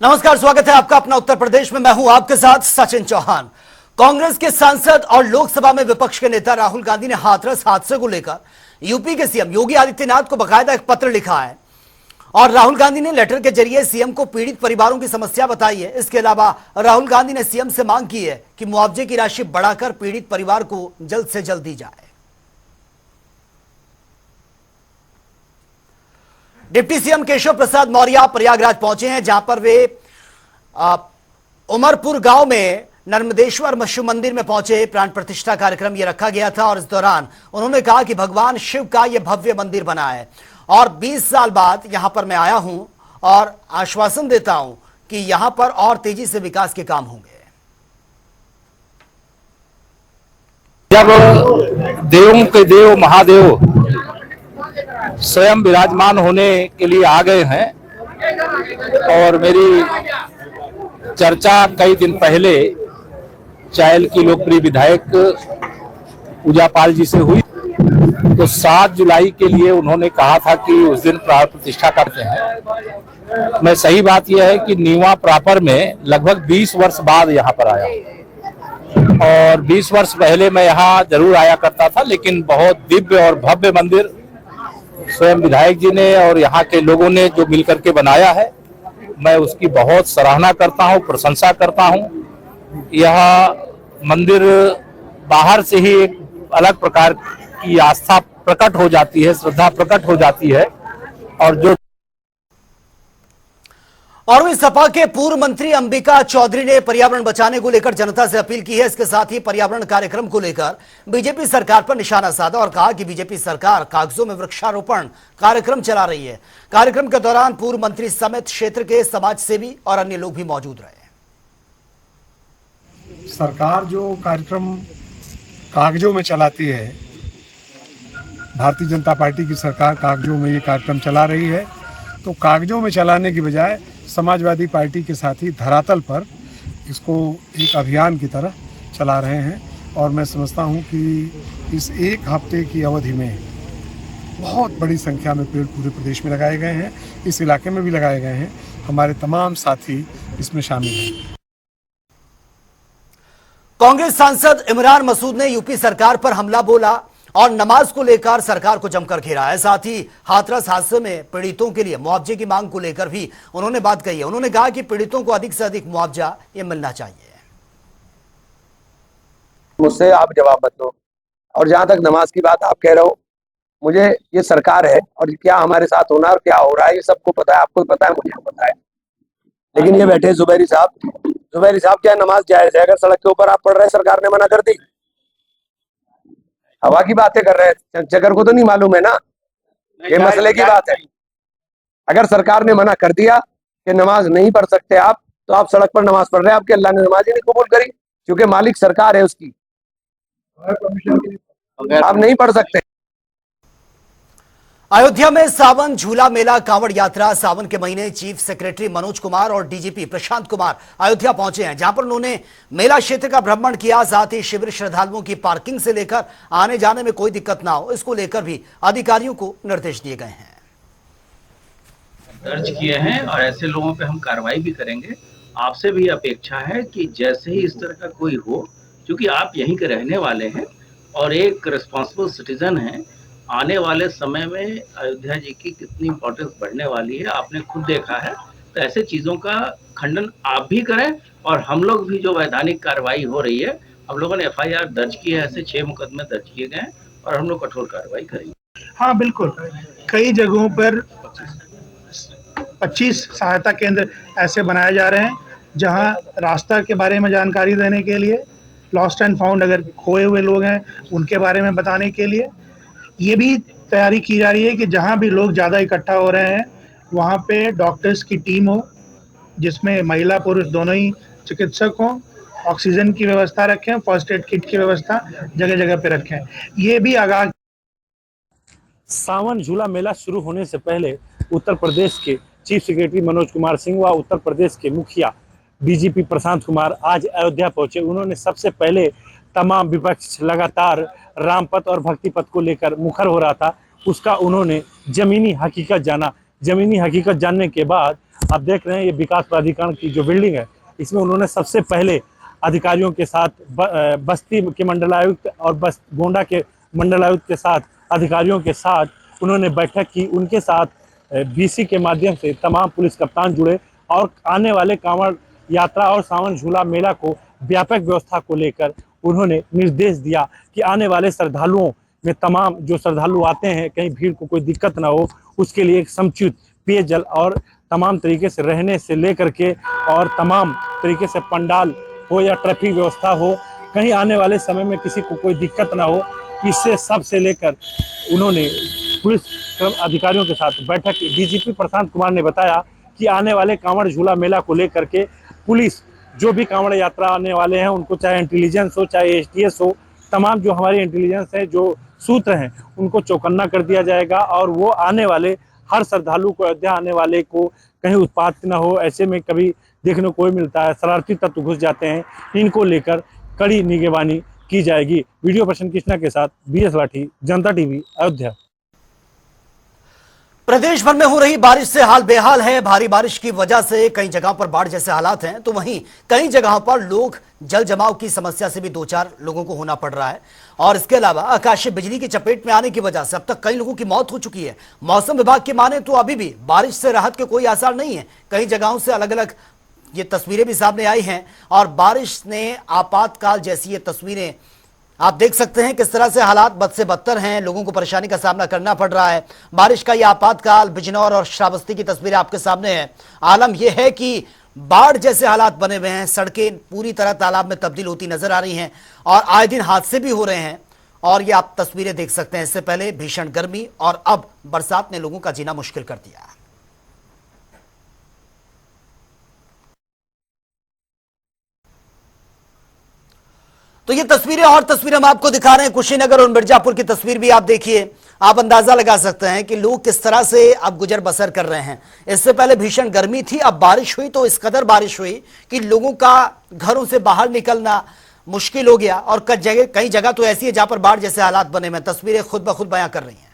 नमस्कार, स्वागत है आपका अपना उत्तर प्रदेश में। मैं हूं आपके साथ सचिन चौहान। कांग्रेस के सांसद और लोकसभा में विपक्ष के नेता राहुल गांधी ने हाथरस हादसे को लेकर यूपी के सीएम योगी आदित्यनाथ को बकायदा एक पत्र लिखा है और राहुल गांधी ने लेटर के जरिए सीएम को पीड़ित परिवारों की समस्या बताई है। इसके अलावा राहुल गांधी ने सीएम से मांग की है कि मुआवजे की राशि बढ़ाकर पीड़ित परिवार को जल्द से जल्द दी जाए। डिप्टी सीएम केशव प्रसाद मौर्य प्रयागराज पहुंचे हैं, जहां पर वे उमरपुर गांव में नर्मदेश्वर शिव मंदिर में पहुंचे। प्राण प्रतिष्ठा कार्यक्रम यह रखा गया था और इस दौरान उन्होंने कहा कि भगवान शिव का यह भव्य मंदिर बना है और 20 साल बाद यहां पर मैं आया हूं और आश्वासन देता हूं कि यहां पर और तेजी से विकास के काम होंगे। जब देवों के देव महादेव स्वयं विराजमान होने के लिए आ गए हैं और मेरी चर्चा कई दिन पहले चायल की लोकप्रिय विधायक पूजा पाल जी से हुई, तो 7 जुलाई के लिए उन्होंने कहा था कि उस दिन प्राण प्रतिष्ठा करते हैं। मैं सही बात यह है कि नीवा प्रॉपर में लगभग 20 वर्ष बाद यहाँ पर आया और 20 वर्ष पहले मैं यहाँ जरूर आया करता था, लेकिन बहुत दिव्य और भव्य मंदिर स्वयं विधायक जी ने और यहाँ के लोगों ने जो मिलकर के बनाया है, मैं उसकी बहुत सराहना करता हूँ, प्रशंसा करता हूँ। यह मंदिर बाहर से ही एक अलग प्रकार की आस्था प्रकट हो जाती है, श्रद्धा प्रकट हो जाती है। और वही सपा के पूर्व मंत्री अंबिका चौधरी ने पर्यावरण बचाने को लेकर जनता से अपील की है। इसके साथ ही पर्यावरण कार्यक्रम को लेकर बीजेपी सरकार पर निशाना साधा और कहा कि बीजेपी सरकार कागजों में वृक्षारोपण कार्यक्रम चला रही है। कार्यक्रम के दौरान पूर्व मंत्री समेत क्षेत्र के समाज सेवी और अन्य लोग भी मौजूद रहे। सरकार जो कार्यक्रम कागजों में चलाती है, भारतीय जनता पार्टी की सरकार कागजों में ये कार्यक्रम चला रही है, तो कागजों में चलाने की बजाय समाजवादी पार्टी के साथी धरातल पर इसको एक अभियान की तरह चला रहे हैं। और मैं समझता हूं कि इस एक हफ्ते की अवधि में बहुत बड़ी संख्या में पेड़ पूरे प्रदेश में लगाए गए हैं, इस इलाके में भी लगाए गए हैं। हमारे तमाम साथी इसमें शामिल हैं। कांग्रेस सांसद इमरान मसूद ने यूपी सरकार पर हमला बोला और नमाज को लेकर सरकार को जमकर घेरा है। साथ ही हाथरस हादसे में पीड़ितों के लिए मुआवजे की मांग को लेकर भी उन्होंने बात कही है। उन्होंने कहा कि पीड़ितों को अधिक से अधिक मुआवजा ये मिलना चाहिए। मुझसे आप जवाब मत दो। और जहां तक नमाज की बात आप कह रहे हो, मुझे ये सरकार है और क्या हमारे साथ होना और क्या हो रहा है ये सबको पता है, आपको पता है, मुझे पता है। लेकिन ये बैठे जुबैरी साहब क्या नमाज जायज है? अगर सड़क के ऊपर आप पढ़ रहे, सरकार ने मना कर दी, हवा की बातें कर रहे हैं, चक्कर को तो नहीं मालूम है ना, ये मसले की बात है। अगर सरकार ने मना कर दिया कि नमाज नहीं पढ़ सकते आप, तो आप सड़क पर नमाज पढ़ रहे हैं, आपके अल्लाह ने नमाज ही नहीं कबूल करी, क्योंकि मालिक सरकार है उसकी, आप नहीं पढ़ सकते। अयोध्या में सावन झूला मेला कांवड़ यात्रा सावन के महीने चीफ सेक्रेटरी मनोज कुमार और डीजीपी प्रशांत कुमार अयोध्या पहुंचे हैं, जहां पर उन्होंने मेला क्षेत्र का भ्रमण किया। साथ ही शिविर श्रद्धालुओं की पार्किंग से लेकर आने जाने में कोई दिक्कत ना हो, इसको लेकर भी अधिकारियों को निर्देश दिए गए हैं। दर्ज किए हैं और ऐसे लोगों पे हम कार्रवाई भी करेंगे। आपसे भी अपेक्षा है कि जैसे ही इस तरह का कोई हो, क्योंकि आप यहीं के रहने वाले हैं और एक रिस्पॉन्सिबल सिटीजन हैं, आने वाले समय में अयोध्या जी की कितनी इंपॉर्टेंस बढ़ने वाली है आपने खुद देखा है। तो ऐसे चीजों का खंडन आप भी करें और हम लोग भी जो वैधानिक कार्रवाई हो रही है, हम लोगों ने एफआईआर दर्ज की है, ऐसे 6 मुकदमे दर्ज किए गए हैं और हम लोग कठोर कार्रवाई करेंगे। हाँ बिल्कुल, कई जगहों पर 25 सहायता केंद्र ऐसे बनाए जा रहे हैं जहां रास्ता के बारे में जानकारी देने के लिए, लॉस्ट एंड फाउंड अगर खोए हुए लोग हैं उनके बारे में बताने के लिए ये भी तैयारी की जा रही है कि जहां भी लोग ज़्यादा इकट्ठा हो रहे हैं वहां पे डॉक्टर्स की टीम हो, जिसमें महिला पुरुष दोनों ही चिकित्सक हों, ऑक्सीजन की व्यवस्था रखें, फर्स्ट एड किट की व्यवस्था जगह जगह पे रखें। ये भी आगाह। सावन झूला मेला शुरू होने से पहले उत्तर प्रदेश के चीफ सेक्रेटरी मनोज कुमार सिंह व उत्तर प्रदेश के मुखिया डीजीपी प्रशांत कुमार आज अयोध्या पहुंचे। उन्होंने सबसे पहले तमाम विपक्ष लगातार रामपथ और भक्ति पथ को लेकर मुखर हो रहा था, उसका उन्होंने जमीनी हकीकत जाना जमीनी हकीकत जानने के बाद आप देख रहे हैं ये विकास प्राधिकरण की जो बिल्डिंग है, इसमें उन्होंने सबसे पहले अधिकारियों के साथ बस्ती के मंडलायुक्त और गोंडा के मंडलायुक्त के साथ अधिकारियों के साथ उन्होंने बैठक की। उनके साथ बीसी के माध्यम से तमाम पुलिस कप्तान जुड़े और आने वाले कांवड़ यात्रा और सावन झूला मेला को व्यापक व्यवस्था को लेकर उन्होंने निर्देश दिया कि आने वाले श्रद्धालुओं में तमाम जो श्रद्धालु आते हैं कहीं भीड़ को कोई दिक्कत ना हो, उसके लिए एक समुचित पेयजल और तमाम तरीके से रहने से लेकर के और तमाम तरीके से पंडाल हो या ट्रैफिक व्यवस्था हो, कहीं आने वाले समय में किसी को कोई दिक्कत ना हो, इससे सब से लेकर उन्होंने पुलिस अधिकारियों के साथ बैठक की। डीजीपी प्रशांत कुमार ने बताया कि आने वाले कांवड़ झूला मेला को लेकर के पुलिस जो भी कांवड़ यात्रा आने वाले हैं उनको चाहे इंटेलिजेंस हो चाहे एसटीएस हो, तमाम जो हमारी इंटेलिजेंस है जो सूत्र हैं उनको चौकन्ना कर दिया जाएगा और वो आने वाले हर श्रद्धालु को, अयोध्या आने वाले को कहीं उत्पात न हो। ऐसे में कभी देखने को मिलता है शरारती तत्व घुस जाते हैं, इनको लेकर कड़ी निगरानी की जाएगी। वीडियो पर्सन कृष्णा के साथ बीएस लाठी, जनता टीवी, अयोध्या। प्रदेश भर में हो रही बारिश से हाल बेहाल है। भारी बारिश की वजह से कई जगहों पर बाढ़ जैसे हालात हैं, तो वहीं कई जगहों पर लोग जल जमाव की समस्या से भी दो चार लोगों को होना पड़ रहा है। और इसके अलावा आकाशीय बिजली की चपेट में आने की वजह से अब तक कई लोगों की मौत हो चुकी है। मौसम विभाग की माने तो अभी भी बारिश से राहत के कोई आसार नहीं है। कई जगहों से अलग अलग ये तस्वीरें भी सामने आई हैं और बारिश ने आपातकाल जैसी ये तस्वीरें आप देख सकते हैं किस तरह से हालात बद से बदतर हैं, लोगों को परेशानी का सामना करना पड़ रहा है। बारिश का यह आपातकाल बिजनौर और श्रावस्ती की तस्वीरें आपके सामने हैं। आलम यह है कि बाढ़ जैसे हालात बने हुए हैं, सड़कें पूरी तरह तालाब में तब्दील होती नजर आ रही हैं और आए दिन हादसे भी हो रहे हैं। और ये आप तस्वीरें देख सकते हैं, इससे पहले भीषण गर्मी और अब बरसात ने लोगों का जीना मुश्किल कर दिया है। तो ये तस्वीरें और तस्वीरें हम आपको दिखा रहे हैं कुशीनगर और मिर्जापुर की तस्वीर भी आप देखिए। आप अंदाजा लगा सकते हैं कि लोग किस तरह से अब गुजर बसर कर रहे हैं। इससे पहले भीषण गर्मी थी, अब बारिश हुई तो इस कदर बारिश हुई कि लोगों का घरों से बाहर निकलना मुश्किल हो गया। और कई जगह तो ऐसी है जहां पर बाढ़ जैसे हालात बने हुए, तस्वीरें खुद ब खुद बयां कर रही हैं।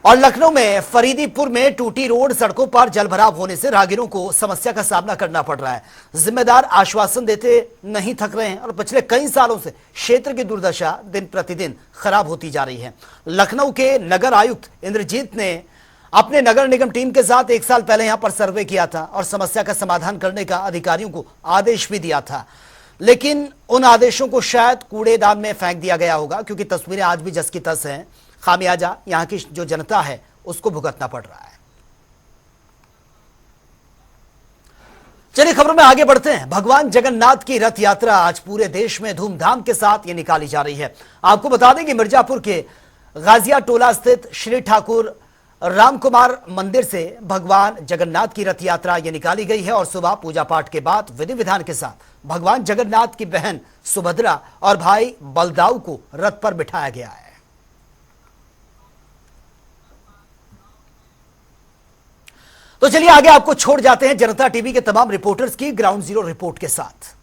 और लखनऊ में फरीदीपुर में टूटी रोड, सड़कों पर जलभराव होने से राहगीरों को समस्या का सामना करना पड़ रहा है। जिम्मेदार आश्वासन देते नहीं थक रहे हैं और पिछले कई सालों से क्षेत्र की दुर्दशा दिन प्रतिदिन खराब होती जा रही है। लखनऊ के नगर आयुक्त इंद्रजीत ने अपने नगर निगम टीम के साथ 1 साल पहले यहां पर सर्वे किया था और समस्या का समाधान करने का अधिकारियों को आदेश भी दिया था, लेकिन उन आदेशों को शायद कूड़ेदान में फेंक दिया गया होगा, क्योंकि तस्वीरें आज भी जस की तस हैं। खामियाजा यहां की जो जनता है उसको भुगतना पड़ रहा है। चलिए खबरों में आगे बढ़ते हैं। भगवान जगन्नाथ की रथ यात्रा आज पूरे देश में धूमधाम के साथ ये निकाली जा रही है। आपको बता दें कि मिर्जापुर के गाजिया टोला स्थित श्री ठाकुर रामकुमार मंदिर से भगवान जगन्नाथ की रथ यात्रा ये निकाली गई है और सुबह पूजा पाठ के बाद विधि विधान के साथ भगवान जगन्नाथ की बहन सुभद्रा और भाई बलदाऊ को रथ पर बिठाया गया है। तो चलिए आगे आपको छोड़ जाते हैं जनता टीवी के तमाम रिपोर्टर्स की ग्राउंड जीरो रिपोर्ट के साथ।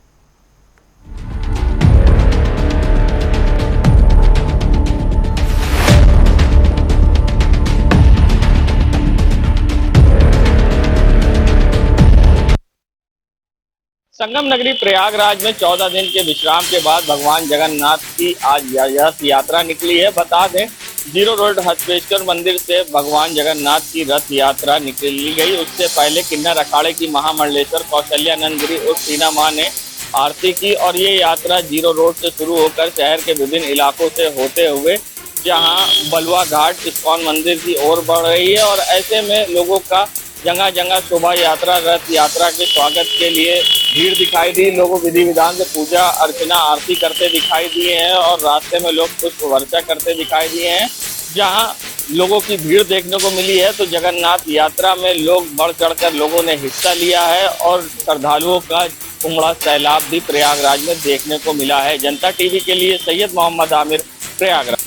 संगम नगरी प्रयागराज में 14 दिन के विश्राम के बाद भगवान जगन्नाथ की आज रथ यात्रा निकली है। बता दें, जीरो रोड हथपेश्वर मंदिर से भगवान जगन्नाथ की रथ यात्रा निकली गई। उससे पहले किन्नर अखाड़े की महामंडलेश्वर कौशल्यानंद गिरी और टीना मां ने आरती की और ये यात्रा जीरो रोड से शुरू होकर शहर के विभिन्न इलाकों से होते हुए जहां बलुआ घाट इस्कॉन मंदिर की ओर बढ़ रही है। और ऐसे में लोगों का जगह जगह शोभा यात्रा, रथ यात्रा के स्वागत के लिए भीड़ दिखाई दी। लोगों विधि विधान से पूजा अर्चना आरती करते दिखाई दिए हैं और रास्ते में लोग पुष्प वर्षा करते दिखाई दिए हैं। जहां लोगों की भीड़ देखने को मिली है तो जगन्नाथ यात्रा में लोग बढ़ चढ़कर लोगों ने हिस्सा लिया है और श्रद्धालुओं का उमड़ा सैलाब भी प्रयागराज में देखने को मिला है। जनता टीवी के लिए सैयद मोहम्मद आमिर, प्रयागराज।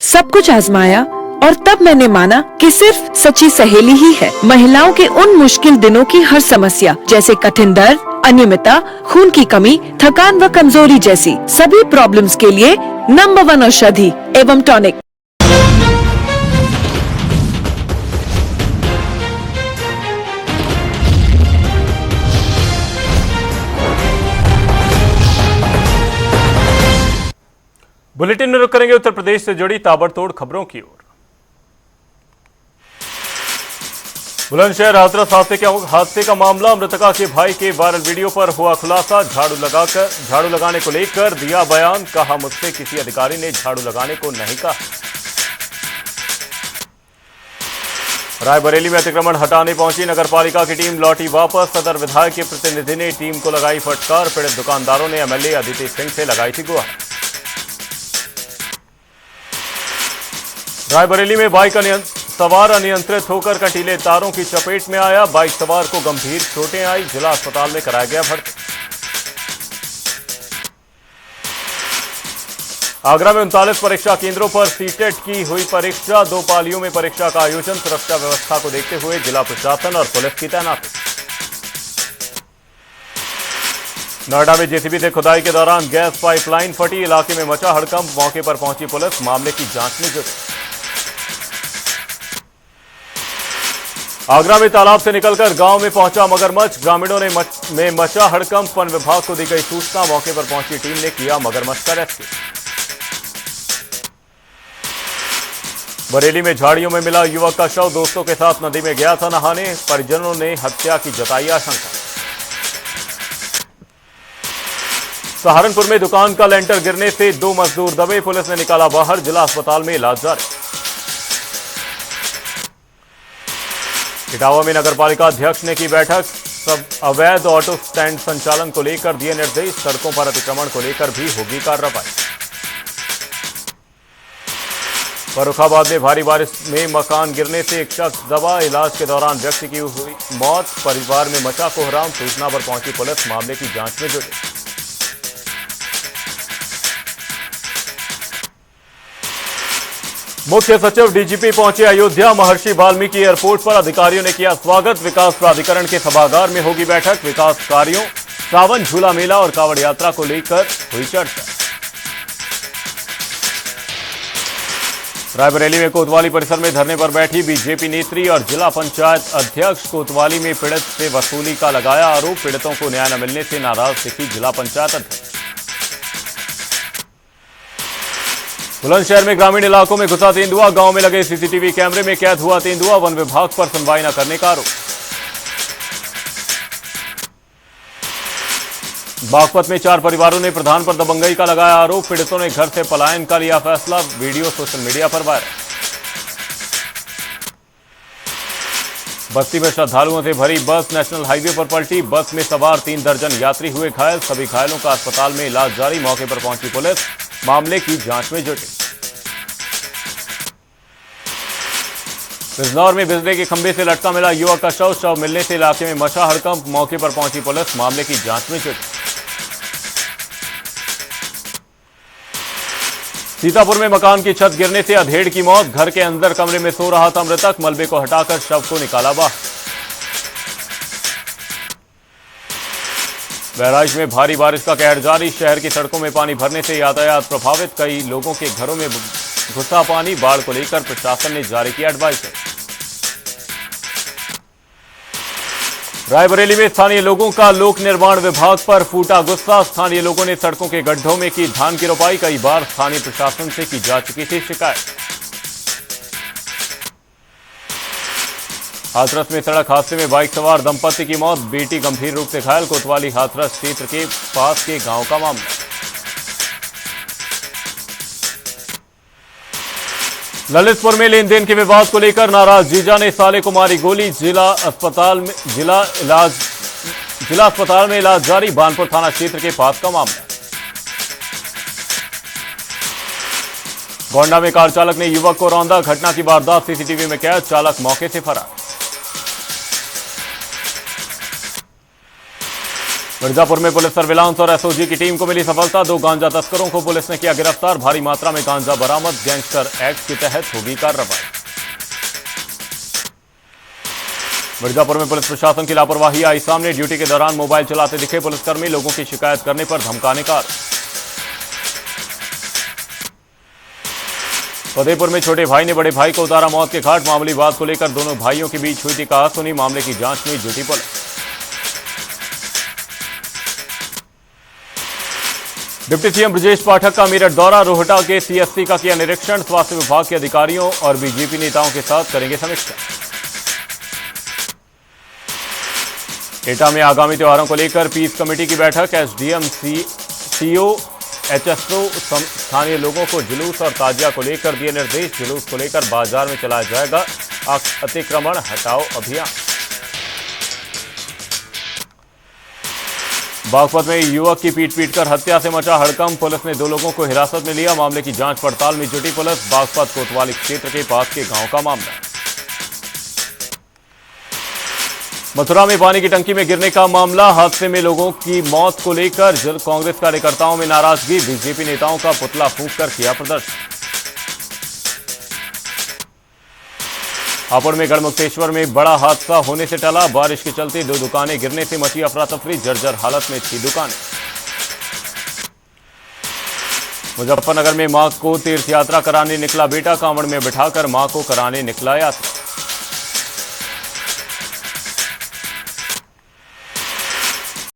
सब कुछ आजमाया और तब मैंने माना कि सिर्फ सच्ची सहेली ही है महिलाओं के उन मुश्किल दिनों की हर समस्या, जैसे कठिन दर्द, अनियमितता, खून की कमी, थकान व कमजोरी जैसी सभी प्रॉब्लम्स के लिए नंबर 1 औषधि एवं टॉनिक। बुलेटिन में रुक करेंगे उत्तर प्रदेश से जुड़ी ताबड़तोड़ खबरों की ओर। बुलंदशहर हाथरस हादसे का मामला, मृतका के भाई के वायरल वीडियो पर हुआ खुलासा। झाड़ू लगाने को लेकर दिया बयान, कहा मुझसे किसी अधिकारी ने झाड़ू लगाने को नहीं कहा। रायबरेली में अतिक्रमण हटाने पहुंची नगरपालिका की टीम लौटी वापस। सदर विधायक के प्रतिनिधि ने टीम को लगाई फटकार। पीड़ित दुकानदारों ने एमएलए अदिति सिंह से लगाई थी गुहार। रायबरेली में बाइक सवार अनियंत्रित होकर कंटीले तारों की चपेट में आया। बाइक सवार को गंभीर चोटें आई, जिला अस्पताल में कराया गया भर्ती। आगरा में 39 परीक्षा केंद्रों पर सीटेट की हुई परीक्षा। 2 पालियों में परीक्षा का आयोजन। सुरक्षा व्यवस्था को देखते हुए जिला प्रशासन और पुलिस की तैनाती। नोएडा में जेसीबी से खुदाई के दौरान गैस पाइपलाइन फटी, इलाके में मचा हड़कंप। मौके पर पहुंची पुलिस, मामले की जांच में जुटी। आगरा में तालाब से निकलकर गांव में पहुंचा मगरमच्छ, ग्रामीणों ने मचा हड़कंप। वन विभाग को दी गई सूचना, मौके पर पहुंची टीम ने किया मगरमच्छ का रेस्क्यू। बरेली में झाड़ियों में मिला युवक का शव, दोस्तों के साथ नदी में गया था नहाने। परिजनों ने हत्या की जताई आशंका। सहारनपुर में दुकान का लेंटर गिरने से 2 मजदूर दबे, पुलिस ने निकाला बाहर। जिला अस्पताल में इलाज जारी। इटावा में नगरपालिका अध्यक्ष ने की बैठक, सब अवैध ऑटो स्टैंड संचालन को लेकर दिए निर्देश। सड़कों पर अतिक्रमण को लेकर भी होगी कार्रवाई। फर्रुखाबाद में भारी बारिश में मकान गिरने से एक शख्स दबा, इलाज के दौरान व्यक्ति की हुई मौत। परिवार में मचा कोहराम, सूचना पर पहुंची पुलिस, मामले की जांच में जुटी। मुख्य सचिव डीजीपी पहुंचे अयोध्या। महर्षि वाल्मीकि एयरपोर्ट पर अधिकारियों ने किया स्वागत। विकास प्राधिकरण के सभागार में होगी बैठक। विकास कार्यों, सावन झूला मेला और कांवड़ यात्रा को लेकर हुई चर्चा। रायबरेली में कोतवाली परिसर में धरने पर बैठी बीजेपी नेत्री और जिला पंचायत अध्यक्ष। कोतवाली में पीड़ित से वसूली का लगाया आरोप। पीड़ितों को न्याय न मिलने से नाराज दिखी जिला पंचायत अध्यक्ष। बुलंदशहर में ग्रामीण इलाकों में घुसा तेंदुआ, गांव में लगे सीसीटीवी कैमरे में कैद हुआ तेंदुआ। वन विभाग पर सुनवाई न करने का आरोप। बागपत में 4 परिवारों ने प्रधान पर दबंगई का लगाया आरोप। पीड़ितों ने घर से पलायन का लिया फैसला। वीडियो सोशल मीडिया पर वायरल। बस्ती में श्रद्धालुओं से भरी बस नेशनल हाईवे पर पलटी। बस में सवार 3 दर्जन यात्री हुए घायल। सभी घायलों का अस्पताल में इलाज जारी। मौके पर पहुंची पुलिस, मामले की जांच में जुटी। बिजनौर में बिजली के खंभे से लटका मिला युवक का शव मिलने से इलाके में मचा हड़कंप। मौके पर पहुंची पुलिस, मामले की जांच में जुटी। सीतापुर में मकान की छत गिरने से अधेड़ की मौत। घर के अंदर कमरे में सो रहा था मृतक। मलबे को हटाकर शव को निकाला बाहर। बहराइच में भारी बारिश का कहर जारी। शहर की सड़कों में पानी भरने से यातायात प्रभावित। कई लोगों के घरों में घुसा पानी। बाढ़ को लेकर प्रशासन ने जारी किया एडवाइजरी। रायबरेली में स्थानीय लोगों का लोक निर्माण विभाग पर फूटा गुस्सा। स्थानीय लोगों ने सड़कों के गड्ढों में की धान की रोपाई। कई बार स्थानीय प्रशासन से की जा चुकी थी शिकायत। हाथरस में सड़क हादसे में बाइक सवार दंपति की मौत, बेटी गंभीर रूप से घायल। कोतवाली हाथरस क्षेत्र के पास के गांव का मामला। ललितपुर में लेन देन के विवाद को लेकर नाराज जीजा ने साले को मारी गोली। जिला अस्पताल में इलाज जारी। बानपुर थाना क्षेत्र के पास का मामला। गोंडा में कार चालक ने युवक को रौंदा। घटना की वारदात सीसीटीवी में कैद। चालक मौके से फरार। मिर्जापुर में पुलिस सर्विलांस और एसओजी की टीम को मिली सफलता। 2 गांजा तस्करों को पुलिस ने किया गिरफ्तार। भारी मात्रा में गांजा बरामद। गैंगस्टर एक्ट के तहत होगी कार्रवाई। मिर्जापुर में पुलिस प्रशासन की लापरवाही आई सामने। ड्यूटी के दौरान मोबाइल चलाते दिखे पुलिसकर्मी। लोगों की शिकायत करने पर धमकाने का आरोप। फतेहपुर में छोटे भाई ने बड़े भाई को उतारा मौत के घाट। मामूली बात को लेकर दोनों भाइयों के बीच हुई थी कहासुनी। मामले की जांच में जुटी police. Deputy CM Brajesh Pathak का मेरठ दौरा। रोहटा के सीएससी का किया निरीक्षण। स्वास्थ्य विभाग के अधिकारियों और बीजेपी नेताओं के साथ करेंगे समीक्षा। एटा में आगामी त्योहारों को लेकर पीस कमेटी की बैठक। एसडीएम, सीओ, एचएसओ स्थानीय लोगों को जुलूस और ताजिया को लेकर दिए निर्देश। जुलूस को लेकर बाजार में चलाया जाएगा अतिक्रमण हटाओ अभियान। बागपत में युवक की पीट-पीटकर हत्या से मचा हड़कंप। पुलिस ने 2 लोगों को हिरासत में लिया। मामले की जांच पड़ताल में जुटी पुलिस। बागपत कोतवाली क्षेत्र के पास के गांव का मामला। मथुरा में पानी की टंकी में गिरने का मामला। हादसे में लोगों की मौत को लेकर कांग्रेस कार्यकर्ताओं में नाराजगी। बीजेपी नेताओं का पुतला फूंककर किया प्रदर्शन। हापुड़ में गढ़मुक्तेश्वर में बड़ा हादसा होने से टला। बारिश के चलते 2 दुकानें गिरने से मची अफरा तफरी। जर्जर हालत में थी दुकानें। मुजफ्फरनगर में मां को तीर्थ यात्रा कराने निकला बेटा। कांवड़ में बिठाकर मां को कराने निकला यात्रा।